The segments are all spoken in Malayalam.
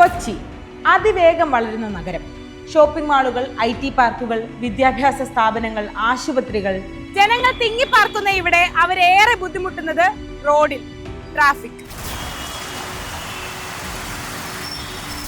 കൊച്ചി അതിവേഗം വളരുന്ന നഗരം. ഷോപ്പിംഗ് മാളുകൾ, IT പാർക്കുകൾ, വിദ്യാഭ്യാസ സ്ഥാപനങ്ങൾ, ആശുപത്രികൾ. ജനങ്ങൾ തിങ്ങിപ്പാർക്കുന്ന ഇവിടെ അവരേറെ ബുദ്ധിമുട്ടുന്നത് റോഡിൽ ട്രാഫിക്.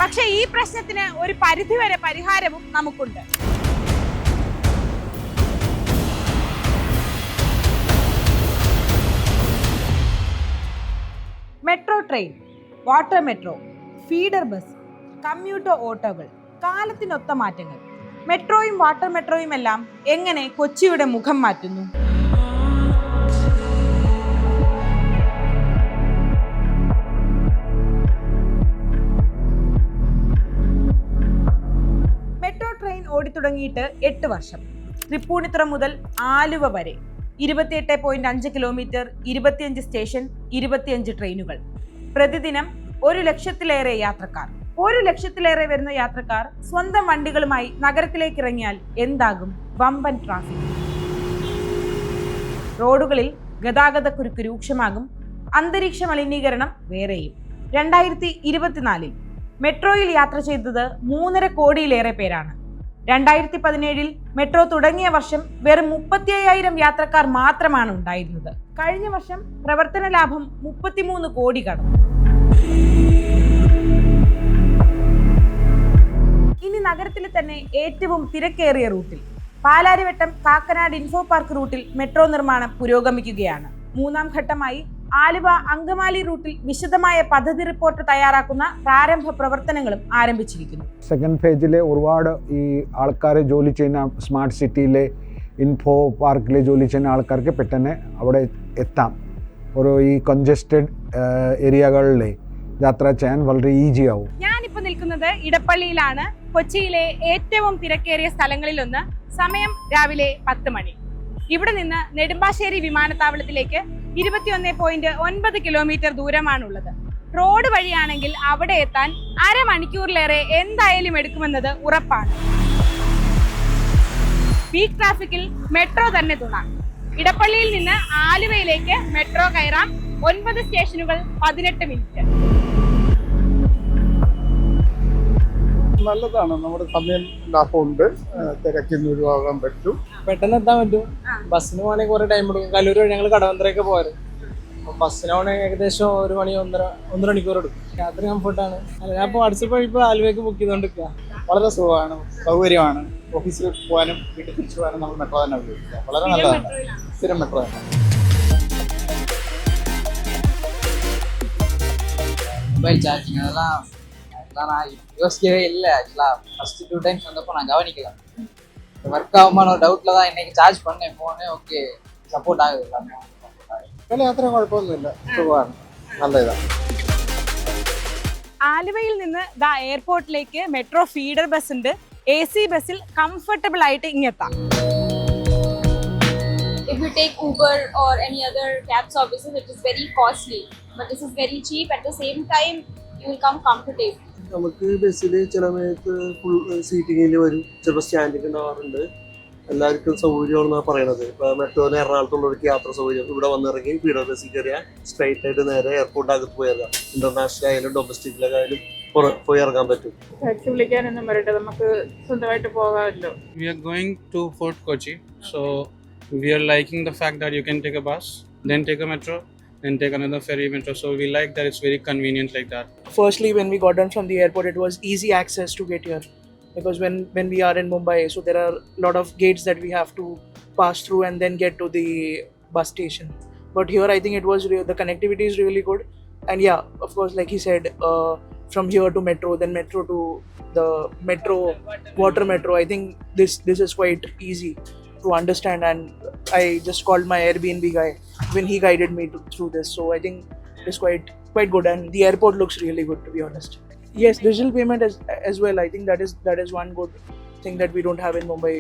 പക്ഷേ ഈ പ്രശ്നത്തിന് ഒരു പരിധിവരെ പരിഹാരവും നമുക്കുണ്ട്. Metro train, water metro, feeder bus, commuter ഓട്ടോകൾ, കാലത്തിനൊത്ത മാറ്റങ്ങൾ. മെട്രോയും വാട്ടർ മെട്രോയും എല്ലാം എങ്ങനെ കൊച്ചിയുടെ മുഖം മാറ്റുന്നു? മെട്രോ ട്രെയിൻ ഓടിത്തുടങ്ങിയിട്ട് 8 വർഷം. തൃപ്പൂണിത്തുറ മുതൽ ആലുവ വരെ 28.5 കിലോമീറ്റർ, 25 സ്റ്റേഷൻ, 25 ട്രെയിനുകൾ. പ്രതിദിനം 1 ലക്ഷത്തിലേറെ യാത്രക്കാർ. 1 ലക്ഷത്തിലേറെ വരുന്ന യാത്രക്കാർ സ്വന്തം വണ്ടികളുമായി നഗരത്തിലേക്ക് ഇറങ്ങിയാൽ എന്താകും? വമ്പൻ ട്രാഫിക്. റോഡുകളിൽ ഗതാഗതക്കുരുക്ക് രൂക്ഷമാകും. അന്തരീക്ഷ മലിനീകരണം വേറെയും. 2024 മെട്രോയിൽ യാത്ര ചെയ്തത് 3.5 കോടിയിലേറെ പേരാണ്. 2017 മെട്രോ തുടങ്ങിയ വർഷം വെറും 35,000 യാത്രക്കാർ മാത്രമാണ് ഉണ്ടായിരുന്നത്. കഴിഞ്ഞ വർഷം പ്രവർത്തന ലാഭം 33 കോടി കടന്നു. ഇനി നഗരത്തിലെ തന്നെ ഏറ്റവും തിരക്കേറിയ റൂട്ടിൽ, പാലാരിവട്ടം കാക്കനാട് ഇൻഫോ പാർക്ക് റൂട്ടിൽ മെട്രോ നിർമ്മാണം പുരോഗമിക്കുകയാണ്. 3ാം ഘട്ടമായി ആലുവ അങ്കമാലി റൂട്ടിൽ വിശദമായ പദ്ധതി റിപ്പോർട്ട് തയ്യാറാക്കുന്ന പ്രാരംഭ പ്രവർത്തനങ്ങളും ആരംഭിച്ചിരിക്കുന്നു. സെക്കൻഡ് ഫേജിലെ ഒരുപാട് ഈ ആൾക്കാരെ ജോലി ചെയ്യുന്ന സ്മാർട്ട് സിറ്റിയിലെ ഇൻഫോ പാർക്കിലെ ജോലി ചെയ്യുന്ന ആൾക്കാർക്ക് പെട്ടെന്ന് അവിടെ എത്താം. ഒരു ഈ കൺജസ്റ്റഡ് ഏരിയകളിലെ യാത്ര ചെയ്യാൻ വളരെ ഈസി ആവും. ഞാനിപ്പോൾ നിൽക്കുന്നത് ഇടപ്പള്ളിയിലാണ്. കൊച്ചിയിലെ ഏറ്റവും തിരക്കേറിയ സ്ഥലങ്ങളിലൊന്ന്. സമയം രാവിലെ 10 മണി. ഇവിടെ നിന്ന് നെടുമ്പാശ്ശേരി വിമാനത്താവളത്തിലേക്ക് 21.9 കിലോമീറ്റർ ദൂരമാണുള്ളത്. റോഡ് വഴിയാണെങ്കിൽ അവിടെ എത്താൻ അരമണിക്കൂറിലേറെ എന്തായാലും എടുക്കുമെന്നത് ഉറപ്പാണ്. പീക്ക് ട്രാഫിക്കിൽ മെട്രോ തന്നെ തുണ. ഇടപ്പള്ളിയിൽ നിന്ന് ആലുവയിലേക്ക് മെട്രോ കയറാം. 9 സ്റ്റേഷനുകൾ, 18 മിനിറ്റ്. നല്ലതാണ്. നമ്മുടെ സമയം ലാഭമുണ്ട്, തിരക്കിൽ ഒഴിവാകാൻ പറ്റും, പെട്ടെന്ന് എത്താൻ പറ്റും. ബസ്സിന് പോകണമെങ്കിൽ കുറെ ടൈം എടുക്കും. കല്ലൂർ വഴി ഞങ്ങൾ കടവന്ത്രയൊക്കെ പോയത്. ബസ്സിന് പോകണമെങ്കിൽ ഏകദേശം 1 മണി 1.5 മണിക്കൂർ എടുക്കും. യാത്ര കംഫർട്ടാണ്. ഞാൻ ഇപ്പോൾ വാട്സപ്പ് വഴി ഇപ്പോൾ ആലുവയ്ക്ക് ബുക്ക് ചെയ്തുകൊണ്ടിരിക്കുക. വളരെ സുഖമാണ്, സൗകര്യമാണ്. ഓഫീസിൽ പോകാനും വീട്ടിൽ തിരിച്ചു പോകാനും നമ്മൾ മെട്രോ തന്നെ ഉപയോഗിക്കുക. വളരെ നല്ലതാണ്. സ്ഥിരം മെട്രോ തന്നെ. மொபைல் சார்ஜிங் அதெல்லாம் நான் யோசிக்கவே இல்லை. ஆக்சுவலாக ஃபஸ்ட்டு 2 டைம்ஸ் வந்தப்போ நான் கவனிக்கல. ஒர்க் ஆகுமான ஒரு டவுட்டில் தான் இன்னைக்கு சார்ஜ் பண்ணேன் ஃபோனு. ஓகே, சப்போர்ட் ஆகுது எல்லாமே. ചില യാത്ര കുഴപ്പമൊന്നുമില്ല, സുഖമാണ്, നല്ല ഇതാണ്. ആലുവയിൽ നിന്ന് എയർപോർട്ടിലേക്ക് മെട്രോ ഫീഡർ ബസ് ഉണ്ട്. AC ബസ്സിൽ കംഫർട്ടബിൾ ആയിട്ട് ഇങ്ങെത്താം. If you take Uber or any other cab services, it is very costly. But this is very cheap. At the same time, you will come comfortable. നമുക്ക് ബസ്സിൽ ചില സമയത്ത് ഫുൾ സീറ്റിങ്ങിൽ വരും, ചിലപ്പോൾ സ്റ്റാൻഡിങ് ഉണ്ടാവാറുണ്ട്. എല്ലാവർക്കും സൗകര്യമാണെന്നാണ് പറയണത്. ഇപ്പോൾ മെട്രോന് എറണാകുളത്തുള്ളവർക്ക് യാത്ര സൗകര്യം. ഇവിടെ വന്നിറങ്ങി ഫീഡർ ബസ്സിൽ കയറിയാൽ സ്ട്രൈറ്റ് ആയിട്ട് നേരെ എയർപോർട്ടിനകത്ത് പോയി ഇറങ്ങാം. ഇന്റർനാഷണൽ ആയാലും ഡൊമസ്റ്റിക്കിലായാലും പോയി ഇറങ്ങാൻ പറ്റും. ടാക്സി വിളിക്കാനൊന്നും വരട്ടെ, നമുക്ക് സ്വന്തമായിട്ട് പോകാമല്ലോ. We are going to Fort Kochi, so we are liking the fact that you can take a bus, then take a metro, then take another ferry metro. So we like that it's very convenient like that. Firstly, when we got down from the airport, it was easy access to get here, because when we are in Mumbai, so there are a lot of gates that we have to pass through and then get to the bus station. But here I think it was the connectivity is really good. And yeah, of course, like he said, from here to metro, then metro to the metro, water metro, I think this is quite easy to understand. And I just called my Airbnb guy when he guided me through this, so I think it's quite good. And the airport looks really good, to be honest. Yes, digital payment as well. I think that is one good thing that we don't have in Mumbai.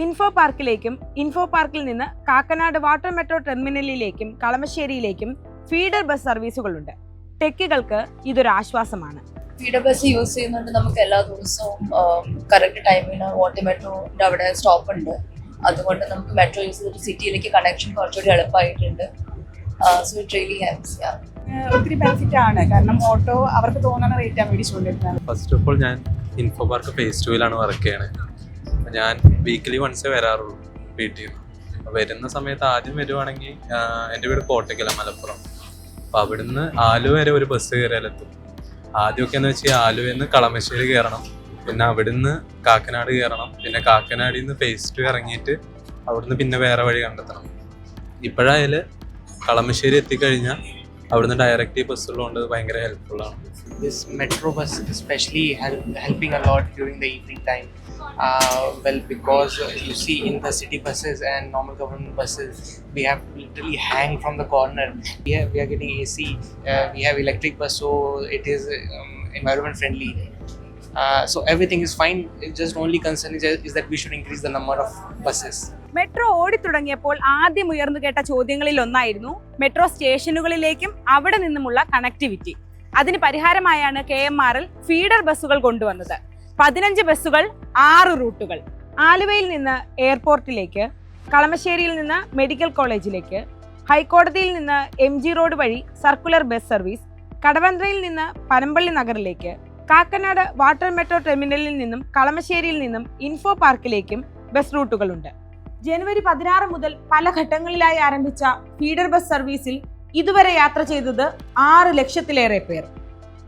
Info പാർക്കിലേക്കും ഇൻഫോ പാർക്കിൽ നിന്ന് കാക്കനാട് വാട്ടർ മെട്രോ ടെർമിനലിലേക്കും കളമശ്ശേരിയിലേക്കും ഫീഡർ ബസ് സർവീസുകളുണ്ട്. ടെക്കുകൾക്ക് ഇതൊരു ആശ്വാസമാണ്. ഫീഡർ ബസ് യൂസ് ചെയ്യുന്നുണ്ട്. നമുക്ക് എല്ലാ ദിവസവും കറക്റ്റ് ടൈമിന് വാട്ടർ മെട്രോയുടെ അവിടെ സ്റ്റോപ്പ് ഉണ്ട്. അതുകൊണ്ട് നമുക്ക് മെട്രോ യൂസ് ചെയ്തിട്ട് സിറ്റിയിലേക്ക് കണക്ഷൻ കുറച്ചുകൂടി എളുപ്പമായിട്ടുണ്ട്. So it really helps. ഒത്തിരി ബെനിഫിറ്റ് ആണ്. കാരണം ഓട്ടോ അവർക്ക് തോന്നുന്ന റേറ്റാണ് മേടിച്ചുകൊണ്ടിരുന്നത്. ഫസ്റ്റ് ഓഫ് ഓൾ ഞാൻ ഇൻഫോ പാർക്ക് ഫേസ് 2-ലാണ് വർക്ക് ചെയ്യണത്. ഞാൻ വീക്കിലി വൺസേ വരാറുള്ളൂ വീട്ടിൽ നിന്ന്. വരുന്ന സമയത്ത് ആദ്യം വരുവാണെങ്കിൽ എൻ്റെ വീട് കോട്ടയ്ക്കല, മലപ്പുറം. അപ്പോൾ അവിടുന്ന് ആലുവ വരെ ഒരു ബസ് കയറിയാലെത്തും. ആദ്യമൊക്കെ എന്ന് വെച്ചാൽ ആലുവയിൽ നിന്ന് കളമശ്ശേരി കയറണം, പിന്നെ അവിടുന്ന് കാക്കനാട് കയറണം, പിന്നെ കാക്കനാടിൽ നിന്ന് ഫേസ് 2 ഇറങ്ങിയിട്ട് അവിടുന്ന് പിന്നെ വേറെ വഴി കണ്ടെത്തണം. ഇപ്പോഴായാലും കളമശ്ശേരി എത്തിക്കഴിഞ്ഞാൽ അവിടുന്ന് ഡയറക്റ്റ് ബസ്സുള്ളതുകൊണ്ട് ഭയങ്കര ഹെൽപ്ഫുള്ളാണ്. This metro bus especially helping a lot during the evening time. Well, because you see in the city buses and normal government buses, we have to literally hang from the corner. We are getting AC. We have electric bus, so it is environment friendly. So everything is fine. It's just only concern is that we should increase the number of buses. Metro ഓടിത്തുടങ്ങിയപ്പോൾ ആദ്യം ഉയർന്നു കേട്ട ചോദ്യങ്ങളിൽ ഒന്നായിരുന്നു മെട്രോ സ്റ്റേഷനുകളിലേക്കും അവിടെ നിന്നുമുള്ള കണക്ടിവിറ്റി. അതിന് പരിഹാരമായാണ് KMRL ഫീഡർ ബസ്സുകൾ കൊണ്ടുവന്നത്. 15 ബസ്സുകൾ, 6 റൂട്ടുകൾ. ആലുവയിൽ നിന്ന് എയർപോർട്ടിലേക്ക്, കളമശ്ശേരിയിൽ നിന്ന് മെഡിക്കൽ കോളേജിലേക്ക്, ഹൈക്കോടതിയിൽ നിന്ന് MG റോഡ് വഴി സർക്കുലർ ബസ് സർവീസ്, കടവന്ത്രയിൽ നിന്ന് പനമ്പള്ളി നഗറിലേക്ക്, കാക്കനാട് വാട്ടർ മെട്രോ ടെർമിനലിൽ നിന്നും കളമശ്ശേരിയിൽ നിന്നും ഇൻഫോ പാർക്കിലേക്കും ബസ് റൂട്ടുകളുണ്ട്. ജനുവരി 16 മുതൽ പല ഘട്ടങ്ങളിലായി ആരംഭിച്ച ഫീഡർ ബസ് സർവീസിൽ ഇതുവരെ യാത്ര ചെയ്തത് 6 ലക്ഷത്തിലേറെ പേർ.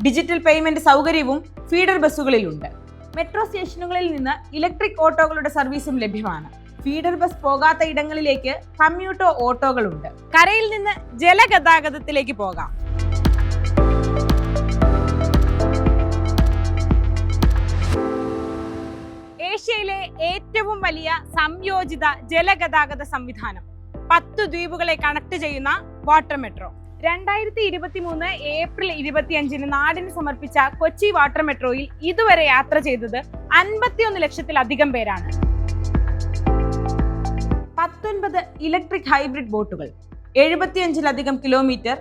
ഡിജിറ്റൽ പേയ്മെന്റ് സൗകര്യവും ഫീഡർ ബസ്സുകളിലുണ്ട്. മെട്രോ സ്റ്റേഷനുകളിൽ നിന്ന് ഇലക്ട്രിക് ഓട്ടോകളുടെ സർവീസും ലഭ്യമാണ്. ഫീഡർ ബസ് പോകാത്ത ഇടങ്ങളിലേക്ക് കമ്മ്യൂട്ടോ ഓട്ടോകളുണ്ട്. കരയിൽ നിന്ന് ജലഗതാഗതത്തിലേക്ക് പോകാം. ഏഷ്യയിലെ ഏറ്റവും വലിയ സംയോജിത ജലഗതാഗത സംവിധാനം, 10 ദ്വീപുകളെ കണക്ട് ചെയ്യുന്ന വാട്ടർ മെട്രോ. 2023 ഏപ്രിൽ 25 നാടിന് സമർപ്പിച്ച കൊച്ചി വാട്ടർ മെട്രോയിൽ ഇതുവരെ യാത്ര ചെയ്തത് 51 ലക്ഷത്തിലധികം പേരാണ്. 19 ഇലക്ട്രിക് ഹൈബ്രിഡ് ബോട്ടുകൾ, 75ലധികം കിലോമീറ്റർ,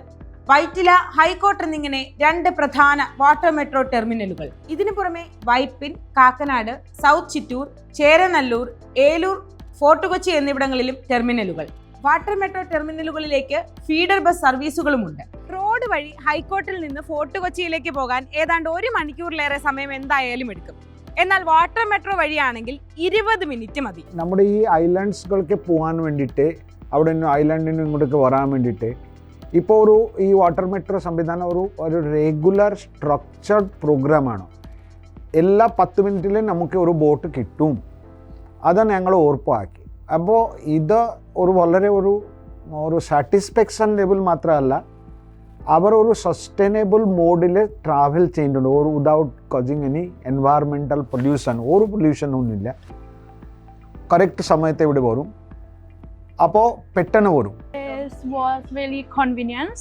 വൈറ്റില, ഹൈക്കോർട്ട് എന്നിങ്ങനെ 2 പ്രധാന വാട്ടർ മെട്രോ ടെർമിനലുകൾ. ഇതിനു പുറമെ വൈപ്പിൻ, കാക്കനാട്, സൗത്ത് ചിറ്റൂർ, ചേരനല്ലൂർ, ഏലൂർ, ഫോർട്ട് കൊച്ചി എന്നിവിടങ്ങളിലും ടെർമിനലുകൾ. വാട്ടർ മെട്രോ ടെർമിനലുകളിലേക്ക് ഫീഡർ ബസ് സർവീസുകളുമുണ്ട്. റോഡ് വഴി ഹൈക്കോർട്ടിൽ നിന്ന് ഫോർട്ട് കൊച്ചിയിലേക്ക് പോകാൻ ഏതാണ്ട് 1 മണിക്കൂറിലേറെ സമയം എന്തായാലും എടുക്കും. എന്നാൽ വാട്ടർ മെട്രോ വഴിയാണെങ്കിൽ 20 മിനിറ്റ് മതി. നമ്മുടെ ഈ ഐലൻഡ്സുകൾക്ക് പോകാൻ വേണ്ടിയിട്ട്, അവിടെ നിന്ന് ഐലൻഡിന് ഇങ്ങോട്ടേക്ക് വരാൻ വേണ്ടിയിട്ട് ഇപ്പോൾ ഈ വാട്ടർ മെട്രോ സംവിധാനം ഒരു റെഗുലർ സ്ട്രക്ചർഡ് പ്രോഗ്രാമാണ്. എല്ലാ 10 മിനിറ്റിലും നമുക്ക് ഒരു ബോട്ട് കിട്ടും. അതാണ് ഞങ്ങൾ ഉറപ്പാക്കി. അപ്പോൾ ഇത് വളരെ ഒരു സാറ്റിസ്ഫാക്ഷൻ ലെവൽ മാത്രമല്ല, അവർ ഒരു സസ്റ്റൈനബിൾ മോഡിൽ ട്രാവൽ ചെയ്യുന്നുണ്ട്. Without causing any environmental pollution. ഒരു പൊല്യൂഷനൊന്നുമില്ല. കറക്റ്റ് സമയത്ത് ഇവിടെ വരും. അപ്പോൾ പെട്ടെന്ന് വരും. Was really convenient.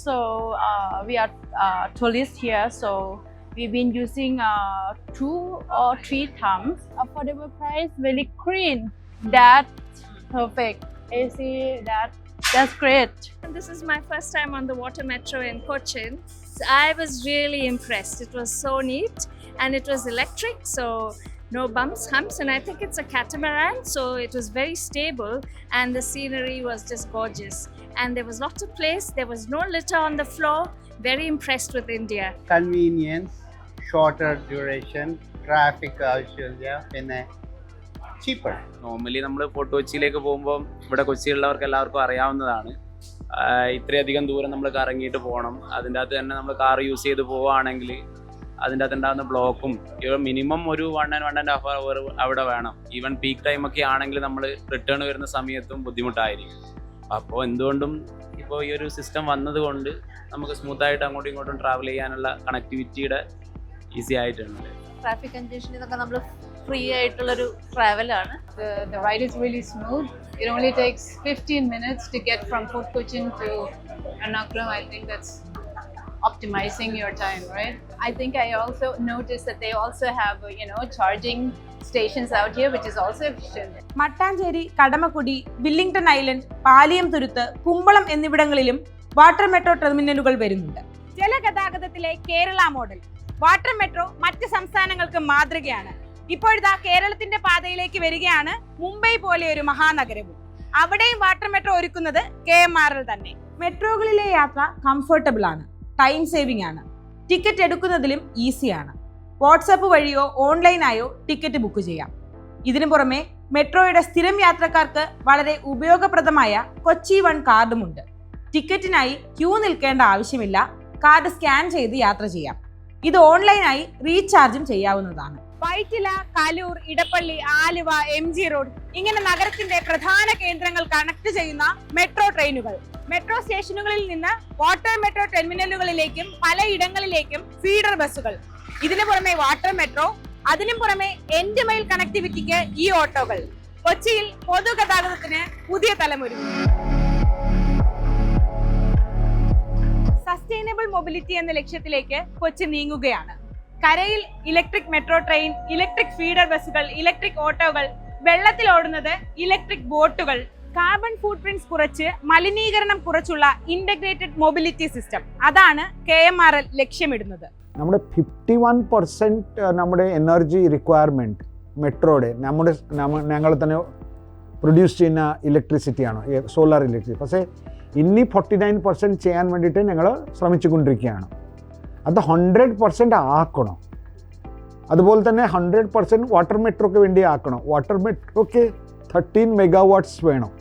So we are tourists here, so we've been using 2 or 3 times. Affordable price, very clean. That's perfect. AC, that's great. This is my first time on the water metro in Cochin. I was really impressed. It was so neat and it was electric, so no bumps, humps, and I think it's a catamaran, so it was very stable and the scenery was just gorgeous. And there was lots of place, there was no litter on the floor. Very impressed with India. Convenience, shorter duration, traffic ആവശ്യമില്ല, പിന്നെ cheaper. നോർമലി നമ്മൾ ഫോർട്ട് കൊച്ചിയിലേക്ക് പോകുമ്പോൾ ഇവിടെ കൊച്ചിയിലുള്ളവർക്ക് എല്ലാവർക്കും അറിയാവുന്നതാണ്. ഇത്രയധികം ദൂരം നമ്മൾ കറങ്ങിയിട്ട് പോകണം. അതിൻ്റെ അകത്ത് തന്നെ നമ്മൾ കാർ യൂസ് ചെയ്ത് പോവുകയാണെങ്കിൽ അതിൻ്റെ അകത്ത് ഉണ്ടാകുന്ന ബ്ലോക്കും മിനിമം ഒരു 1.5 അവർ അവിടെ വേണം. ഈവൻ പീക്ക് ടൈമൊക്കെ ആണെങ്കിൽ നമ്മൾ റിട്ടേൺ വരുന്ന സമയത്തും ബുദ്ധിമുട്ടായിരിക്കും. അപ്പോൾ എന്തുകൊണ്ടും ഇപ്പോൾ ഈ ഒരു സിസ്റ്റം വന്നതുകൊണ്ട് നമുക്ക് സ്മൂത്തായിട്ട് അങ്ങോട്ടും ഇങ്ങോട്ടും ട്രാവൽ ചെയ്യാനുള്ള കണക്ടിവിറ്റിയുടെ ഈസി ആയിട്ടുണ്ട്. ട്രാഫിക് കൺജഷനിൽ നിന്നൊക്കെ നമ്മൾ ഫ്രീ ആയിട്ടുള്ളൊരു ട്രാവലാണ്. The ride is really smooth. It only takes 15 minutes to get from Fort Cochin to Ernakulam. I think that's optimizing your time, right? I think I also noticed that they also have, charging stations out here, which is also efficient. Mattancherry, Kadamakkudy, Willingdon island, Paliyam Thuruthu, Kumbalam എന്നിവിടങ്ങളിലും വാട്ടർ മെട്രോ ടെർമിനലുകൾ വരുന്നുണ്ട്. ജലഗതാഗതത്തിലെ കേരള മോഡൽ വാട്ടർ മെട്രോ മറ്റ് സംസ്ഥാനങ്ങൾക്ക് മാതൃകയാണ്. ഇപ്പോഴിതാ കേരളത്തിന്റെ പാതയിലേക്ക് വരികയാണ് മുംബൈ പോലെ ഒരു മഹാനഗരവും. അവിടെയും വാട്ടർ മെട്രോ ഒരുക്കുന്നത് KMRL തന്നെ. മെട്രോകളിലെ യാത്ര കംഫർട്ടബിൾ ആണ്, ടൈം സേവിംഗ് ആണ്, ടിക്കറ്റ് എടുക്കുന്നതിലും ഈസിയാണ്. വാട്സപ്പ് വഴിയോ ഓൺലൈനായോ ടിക്കറ്റ് ബുക്ക് ചെയ്യാം. ഇതിനു പുറമെ മെട്രോയുടെ സ്ഥിരം യാത്രക്കാർക്ക് വളരെ ഉപയോഗപ്രദമായ കൊച്ചി വൺ കാർഡുമുണ്ട്. ടിക്കറ്റിനായി ക്യൂ നിൽക്കേണ്ട ആവശ്യമില്ല, കാർഡ് സ്കാൻ ചെയ്ത് യാത്ര ചെയ്യാം. ഇത് ഓൺലൈനായി റീചാർജും ചെയ്യാവുന്നതാണ്. വൈറ്റില, കലൂർ, ഇടപ്പള്ളി, ആലുവ, MG റോഡ് ഇങ്ങനെ നഗരത്തിന്റെ പ്രധാന കേന്ദ്രങ്ങൾ കണക്ട് ചെയ്യുന്ന മെട്രോ ട്രെയിനുകൾ. മെട്രോ സ്റ്റേഷനുകളിൽ നിന്ന് വാട്ടർ മെട്രോ ടെർമിനലുകളിലേക്കും പലയിടങ്ങളിലേക്കും ഫീഡർ ബസ്സുകൾ. ഇതിനു പുറമെ വാട്ടർ മെട്രോ, അതിനും പുറമെ എൻഡ് മൈൽ കണക്ടിവിറ്റിക്ക് ഈ ഓട്ടോകൾ. കൊച്ചിയിൽ പൊതുഗതാഗതത്തിന് പുതിയ തലമൊരുങ്ങി. സസ്റ്റൈനബിൾ മൊബിലിറ്റി എന്ന ലക്ഷ്യത്തിലേക്ക് കൊച്ചി നീങ്ങുകയാണ്. കരയിൽ electric metro train, electric feeder ബസ്സുകൾ, ഇലക്ട്രിക് ഓട്ടോകൾ, വെള്ളത്തിൽ ഓടുന്നത് ഇലക്ട്രിക് ബോട്ടുകൾ, കാർബൺ ഫുട് പ്രിന്റ്സ് കുറച്ച് മലിനീകരണം കുറച്ചുള്ള ഇന്റഗ്രേറ്റഡ് മൊബിലിറ്റി സിസ്റ്റം. അതാണ് KMRL ലക്ഷ്യമിടുന്നത്. നമ്മുടെ 51% നമ്മുടെ എനർജി റിക്വയർമെൻറ്റ് മെട്രോയുടെ ഞങ്ങൾ തന്നെ പ്രൊഡ്യൂസ് ചെയ്യുന്ന ഇലക്ട്രിസിറ്റിയാണ്, സോളാർ ഇലക്ട്രിസിറ്റി. പക്ഷേ ഇനി 49% ചെയ്യാൻ വേണ്ടിയിട്ട് ഞങ്ങൾ ശ്രമിച്ചുകൊണ്ടിരിക്കുകയാണ്. അത് 100% ആക്കണം. അതുപോലെ തന്നെ 100% വാട്ടർ മെട്രോയ്ക്ക് വേണ്ടി ആക്കണം. വാട്ടർ മെട്രോയ്ക്ക് 13 മെഗാവാട്ട്സ് വേണം.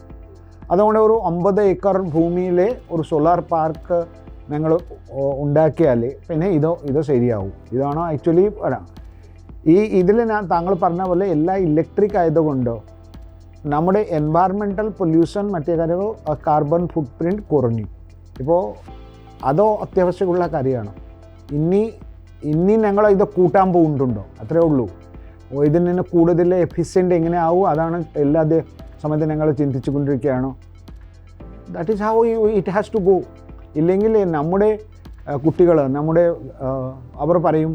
അതുകൊണ്ട് ഒരു 50 ഏക്കർ ഭൂമിയിലെ ഒരു സോളാർ പാർക്ക് ഞങ്ങൾ ഉണ്ടാക്കിയാൽ പിന്നെ ഇത് ശരിയാവും. ഇതാണ് ആക്ച്വലി ഇതിൽ താങ്കൾ പറഞ്ഞ പോലെ എല്ലാം ഇലക്ട്രിക് ആയതുകൊണ്ട് നമ്മുടെ എൻവയറമെൻ്റൽ പൊല്യൂഷൻ മറ്റേ കാര്യങ്ങൾ കാർബൺ ഫുട് പ്രിൻറ്റ് കുറഞ്ഞു. ഇപ്പോൾ അതോ അത്യാവശ്യമുള്ള കാര്യമാണ്. ഇനി ഞങ്ങൾ ഇത് കൂട്ടാൻ പോകുന്നുണ്ടോ, അത്രേ ഉള്ളൂ. ഇതിൽ നിന്ന് കൂടുതൽ എഫിഷ്യൻ്റ് എങ്ങനെ ആവും, അതാണ് എല്ലാ സമയത്തും ഞങ്ങൾ ചിന്തിച്ചു കൊണ്ടിരിക്കുകയാണ്. That is how it has to go. ഇല്ലെങ്കിൽ നമ്മുടെ കുട്ടികൾ അവർ പറയും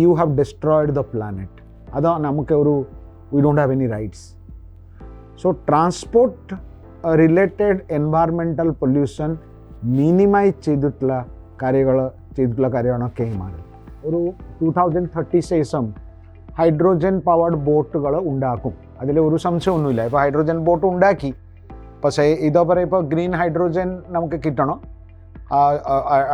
you have destroyed the planet. അതോ നമുക്ക് we don't have any rights. So transport related environmental pollution minimise ചെയ്തിട്ടുള്ള കാര്യമാണ് KMRL. ഒരു 2030 ശേഷം ഹൈഡ്രോജൻ പവർഡ് ബോട്ടുകൾ ഉണ്ടാക്കും. അതിൽ ഒരു സംശയമൊന്നുമില്ല. ഇപ്പോൾ ഹൈഡ്രോജൻ ബോട്ട് ഉണ്ടാക്കി, പക്ഷേ ഇതേപോലെ ഇപ്പോൾ ഗ്രീൻ ഹൈഡ്രോജൻ നമുക്ക് കിട്ടണം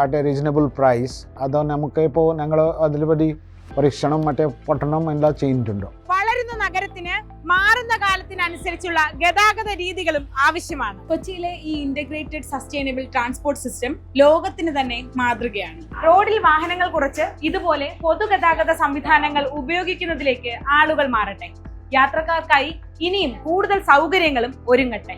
അറ്റ് എ റീസണബിൾ പ്രൈസ്. അത് നമുക്ക് ഇപ്പോൾ ഞങ്ങൾ അതിലുപരി പരീക്ഷണം പഠനം എല്ലാം ചെയ്യുന്നുണ്ടോ. വളരുന്ന നഗരത്തിന് മാറുന്ന കാലത്തിനനുസരിച്ചുള്ള ഗതാഗത രീതികളും ആവശ്യമാണ്. കൊച്ചിയിലെ ഈ ഇന്റഗ്രേറ്റഡ് സസ്റ്റൈനബിൾ ട്രാൻസ്പോർട്ട് സിസ്റ്റം ലോകത്തിന് തന്നെ മാതൃകയാണ്. റോഡിൽ വാഹനങ്ങൾ കുറച്ച് ഇതുപോലെ പൊതുഗതാഗത സംവിധാനങ്ങൾ ഉപയോഗിക്കുന്നതിലേക്ക് ആളുകൾ മാറട്ടെ. യാത്രക്കാർക്കായി ഇനിയും കൂടുതൽ സൗകര്യങ്ങളും ഒരുങ്ങട്ടെ.